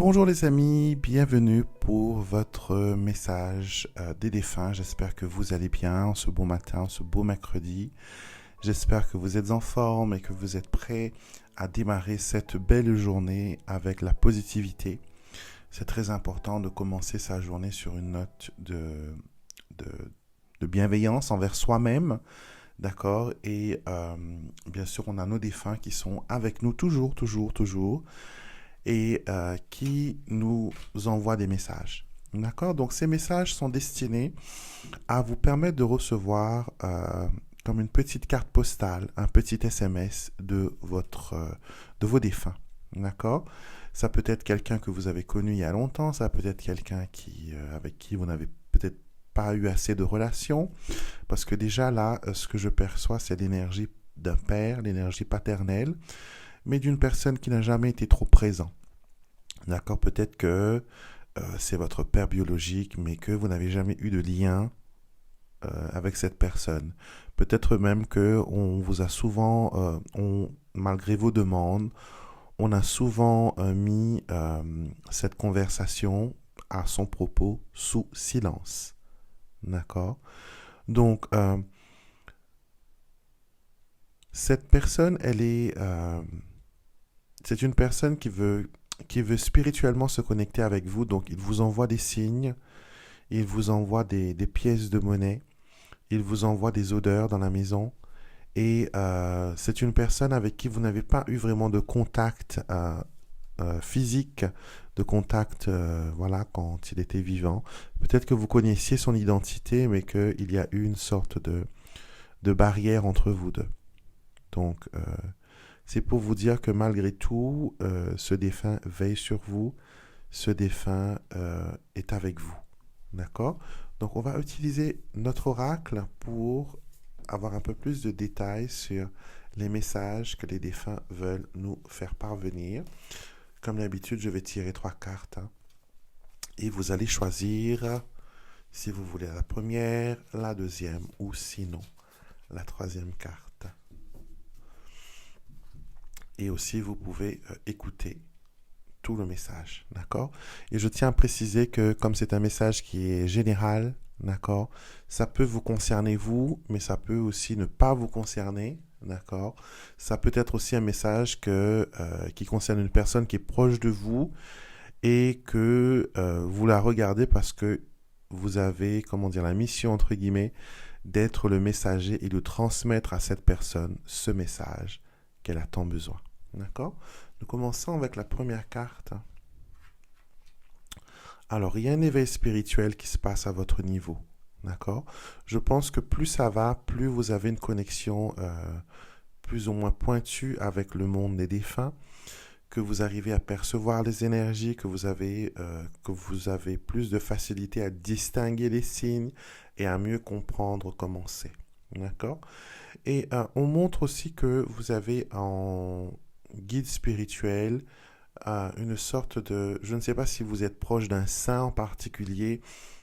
Bonjour les amis, bienvenue pour votre message des défunts. J'espère que vous allez bien en ce beau matin, en ce beau mercredi. J'espère que vous êtes en forme et que vous êtes prêts à démarrer cette belle journée avec la positivité. C'est très important de commencer sa journée sur une note de, de bienveillance envers soi-même. D'accord. Et bien sûr, on a nos défunts qui sont avec nous toujours. Et qui nous envoient des messages. D'accord. Donc, ces messages sont destinés à vous permettre de recevoir comme une petite carte postale, un petit SMS de vos défunts. D'accord. Ça peut être quelqu'un que vous avez connu il y a longtemps, ça peut être quelqu'un avec qui vous n'avez peut-être pas eu assez de relations, parce que déjà là, ce que je perçois, c'est l'énergie d'un père, l'énergie paternelle, mais d'une personne qui n'a jamais été trop présent. D'accord. Peut-être que c'est votre père biologique, mais que vous n'avez jamais eu de lien avec cette personne. Peut-être même que on vous a souvent, malgré vos demandes, on a souvent mis cette conversation à son propos sous silence. D'accord. Donc, cette personne, c'est une personne qui veut spirituellement se connecter avec vous. Donc, il vous envoie des signes, il vous envoie des pièces de monnaie, il vous envoie des odeurs dans la maison. Et c'est une personne avec qui vous n'avez pas eu vraiment de contact physique, de contact voilà, quand il était vivant. Peut-être que vous connaissiez son identité, mais qu'il y a eu une sorte de barrière entre vous deux. Donc, c'est pour vous dire que malgré tout, ce défunt veille sur vous, ce défunt est avec vous. D'accord. Donc, on va utiliser notre oracle pour avoir un peu plus de détails sur les messages que les défunts veulent nous faire parvenir. Comme d'habitude, je vais tirer 3 cartes et vous allez choisir si vous voulez la première, la deuxième ou sinon la troisième carte. Et aussi, vous pouvez écouter tout le message, d'accord? Et je tiens à préciser que comme c'est un message qui est général, d'accord, ça peut vous concerner vous, mais ça peut aussi ne pas vous concerner, d'accord? Ça peut être aussi un message qui concerne une personne qui est proche de vous et que vous la regardez parce que vous avez, comment dire, la mission, entre guillemets, d'être le messager et de transmettre à cette personne ce message qu'elle a tant besoin. D'accord? Nous commençons avec la première carte. Alors, il y a un éveil spirituel qui se passe à votre niveau. D'accord? Je pense que plus ça va, plus vous avez une connexion plus ou moins pointue avec le monde des défunts, que vous arrivez à percevoir les énergies, que vous avez plus de facilité à distinguer les signes et à mieux comprendre comment c'est. D'accord? Et on montre aussi que vous avez en guide spirituel une sorte de... Je ne sais pas si vous êtes proche d'un saint en particulier,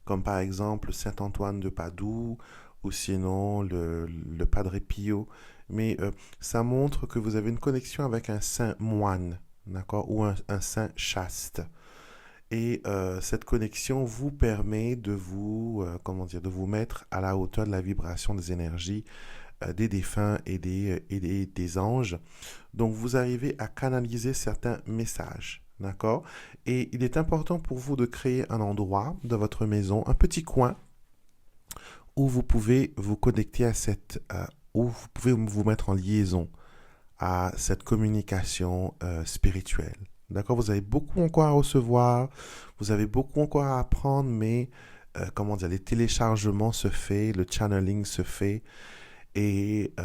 comme par exemple Saint Antoine de Padoue, ou sinon le Padre Pio, mais ça montre que vous avez une connexion avec un saint moine, d'accord, ou un saint chaste. Et cette connexion vous permet de de vous mettre à la hauteur de la vibration des énergies des défunts et des anges. Donc, vous arrivez à canaliser certains messages. D'accord? Et il est important pour vous de créer un endroit de votre maison, un petit coin, où vous pouvez vous connecter où vous pouvez vous mettre en liaison à cette communication spirituelle. D'accord? Vous avez beaucoup encore à recevoir, vous avez beaucoup encore à apprendre, mais les téléchargements se font, le channeling se fait, et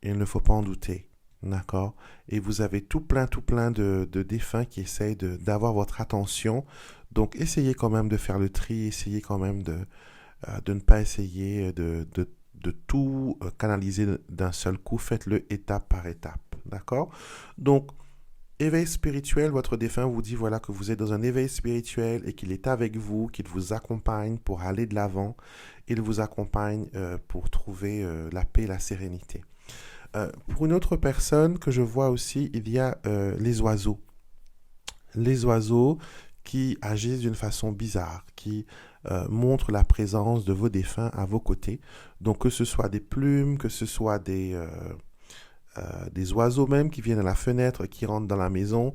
il ne faut pas en douter. D'accord? Et vous avez tout plein de défunts qui essayent d'avoir votre attention. Donc, essayez quand même de faire le tri, essayez quand même de ne pas essayer de tout canaliser d'un seul coup. Faites-le étape par étape. D'accord? Donc, éveil spirituel, votre défunt vous dit voilà que vous êtes dans un éveil spirituel et qu'il est avec vous, qu'il vous accompagne pour aller de l'avant. Il vous accompagne pour trouver la paix et la sérénité. Pour une autre personne que je vois aussi, il y a les oiseaux. les oiseaux qui agissent d'une façon bizarre, qui montrent la présence de vos défunts à vos côtés. Donc que ce soit des plumes, que ce soit des oiseaux même qui viennent à la fenêtre, qui rentrent dans la maison,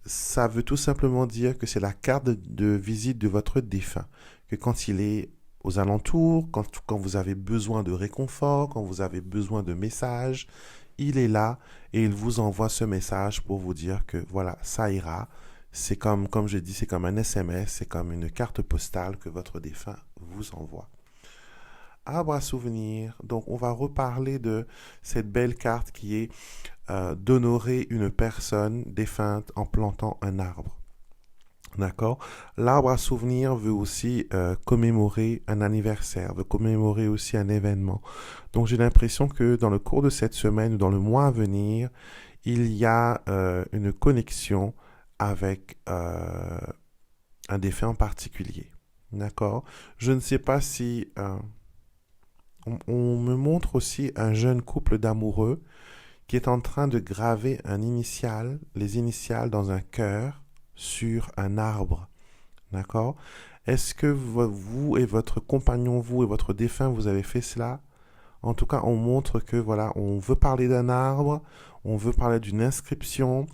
ça veut tout simplement dire que c'est la carte de visite de votre défunt. Que quand il est aux alentours, quand vous avez besoin de réconfort, quand vous avez besoin de messages, il est là et il vous envoie ce message pour vous dire que voilà, ça ira. C'est comme je dis, c'est comme un SMS, c'est comme une carte postale que votre défunt vous envoie. Arbre à souvenir. Donc, on va reparler de cette belle carte qui est d'honorer une personne défunte en plantant un arbre. D'accord? L'arbre à souvenir veut aussi commémorer un anniversaire, veut commémorer aussi un événement. Donc j'ai l'impression que dans le cours de cette semaine ou dans le mois à venir, il y a une connexion avec un défunt en particulier. D'accord? Je ne sais pas si... on me montre aussi un jeune couple d'amoureux qui est en train de graver les initiales dans un cœur sur un arbre. D'accord? Est-ce que vous et votre compagnon, vous et votre défunt, vous avez fait cela? En tout cas, on montre que voilà, on veut parler d'un arbre, on veut parler d'une inscription,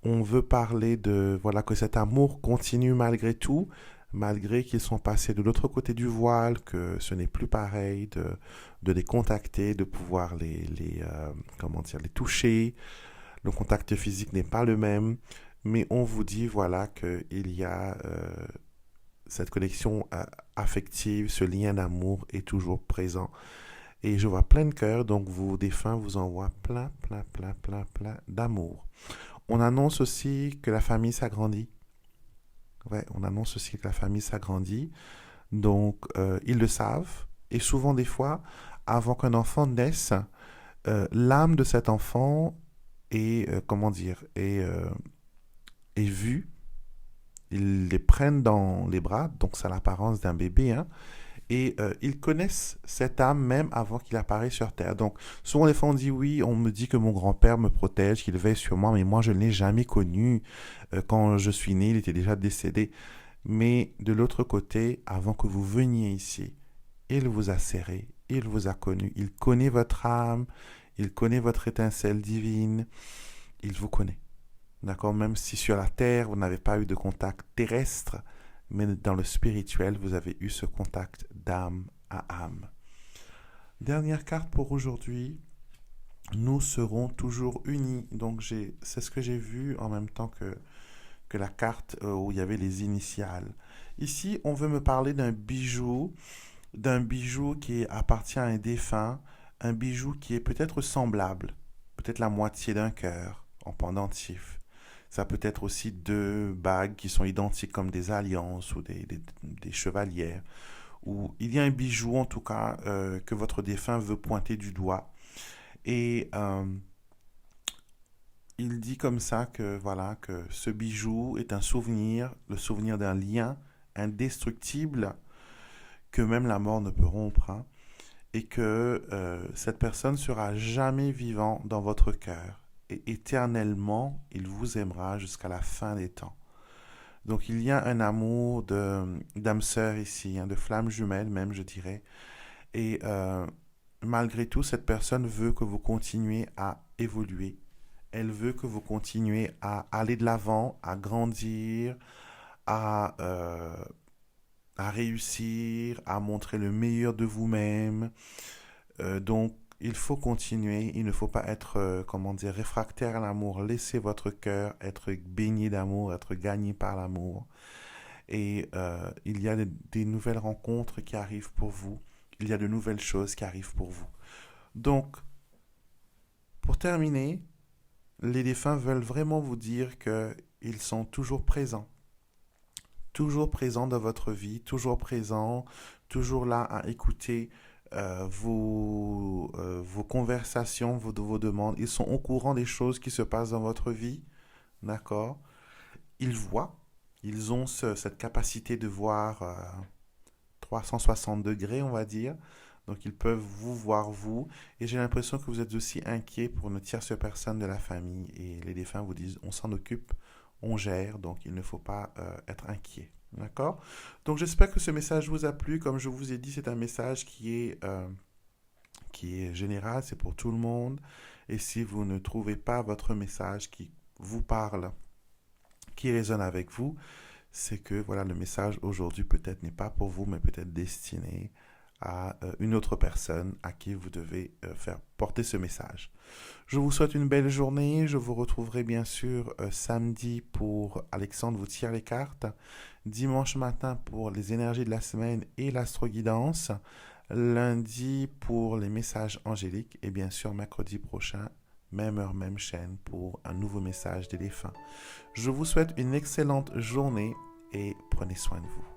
on veut parler de voilà que cet amour continue malgré tout, malgré qu'ils sont passés de l'autre côté du voile, que ce n'est plus pareil de les contacter, de pouvoir comment dire, les toucher. Le contact physique n'est pas le même, mais on vous dit voilà qu'il y a cette connexion affective, ce lien d'amour est toujours présent. Et je vois plein de cœurs, donc vos défunts vous envoient plein, plein, plein, plein, plein d'amour. On annonce aussi que la famille s'agrandit. Ouais, on annonce aussi que la famille s'agrandit. Donc, ils le savent. Et souvent, des fois, avant qu'un enfant naisse, l'âme de cet enfant est, comment dire, est vue. Ils les prennent dans les bras, donc ça a l'apparence d'un bébé, hein, et ils connaissent cette âme même avant qu'il apparaisse sur Terre. Donc, souvent, des fois, on dit oui, on me dit que mon grand-père me protège, qu'il veille sur moi, mais moi, je ne l'ai jamais connu. Quand je suis né, il était déjà décédé. Mais de l'autre côté, avant que vous veniez ici, il vous a serré, il vous a connu, il connaît votre âme, il connaît votre étincelle divine, il vous connaît. D'accord? Même si sur la terre, vous n'avez pas eu de contact terrestre, mais dans le spirituel, vous avez eu ce contact d'âme à âme. Dernière carte pour aujourd'hui. Nous serons toujours unis. Donc, c'est ce que j'ai vu en même temps que la carte où il y avait les initiales. Ici, on veut me parler d'un bijou qui appartient à un défunt, un bijou qui est peut-être semblable, peut-être la moitié d'un cœur en pendentif. Ça peut être aussi deux bagues qui sont identiques comme des alliances ou des chevalières. Ou il y a un bijou en tout cas que votre défunt veut pointer du doigt. Et il dit comme ça que voilà que ce bijou est un souvenir, le souvenir d'un lien indestructible que même la mort ne peut rompre, hein, et que cette personne sera jamais vivant dans votre cœur et éternellement il vous aimera jusqu'à la fin des temps. Donc il y a un amour d'âme sœur ici, hein, de flamme jumelle même je dirais, et malgré tout cette personne veut que vous continuiez à évoluer. Elle veut que vous continuiez à aller de l'avant, à grandir, à, euh, à réussir, à montrer le meilleur de vous-même. Donc, il faut continuer. Il ne faut pas être, comment dire, réfractaire à l'amour. Laissez votre cœur être baigné d'amour, être gagné par l'amour. Et il y a des nouvelles rencontres qui arrivent pour vous. Il y a de nouvelles choses qui arrivent pour vous. Donc, pour terminer, les défunts veulent vraiment vous dire qu'ils sont toujours présents dans votre vie, toujours présents, toujours là à écouter vos conversations, vos demandes. Ils sont au courant des choses qui se passent dans votre vie, d'accord? Ils voient, ils ont cette capacité de voir 360 degrés, on va dire. Donc ils peuvent vous voir vous. Et j'ai l'impression que vous êtes aussi inquiet pour une tierce personne de la famille. Et les défunts vous disent, on s'en occupe, on gère, donc il ne faut pas être inquiet. D'accord? Donc j'espère que ce message vous a plu. Comme je vous ai dit, c'est un message qui est général, c'est pour tout le monde. Et si vous ne trouvez pas votre message qui vous parle, qui résonne avec vous, c'est que voilà, le message aujourd'hui peut-être n'est pas pour vous, mais peut-être destiné à une autre personne à qui vous devez faire porter ce message. Je vous souhaite une belle journée. Je vous retrouverai bien sûr samedi pour Alexandre vous tire les cartes, dimanche matin pour les énergies de la semaine et l'astroguidance, lundi pour les messages angéliques et bien sûr mercredi prochain, même heure, même chaîne pour un nouveau message d'éléphant. Je vous souhaite une excellente journée et prenez soin de vous.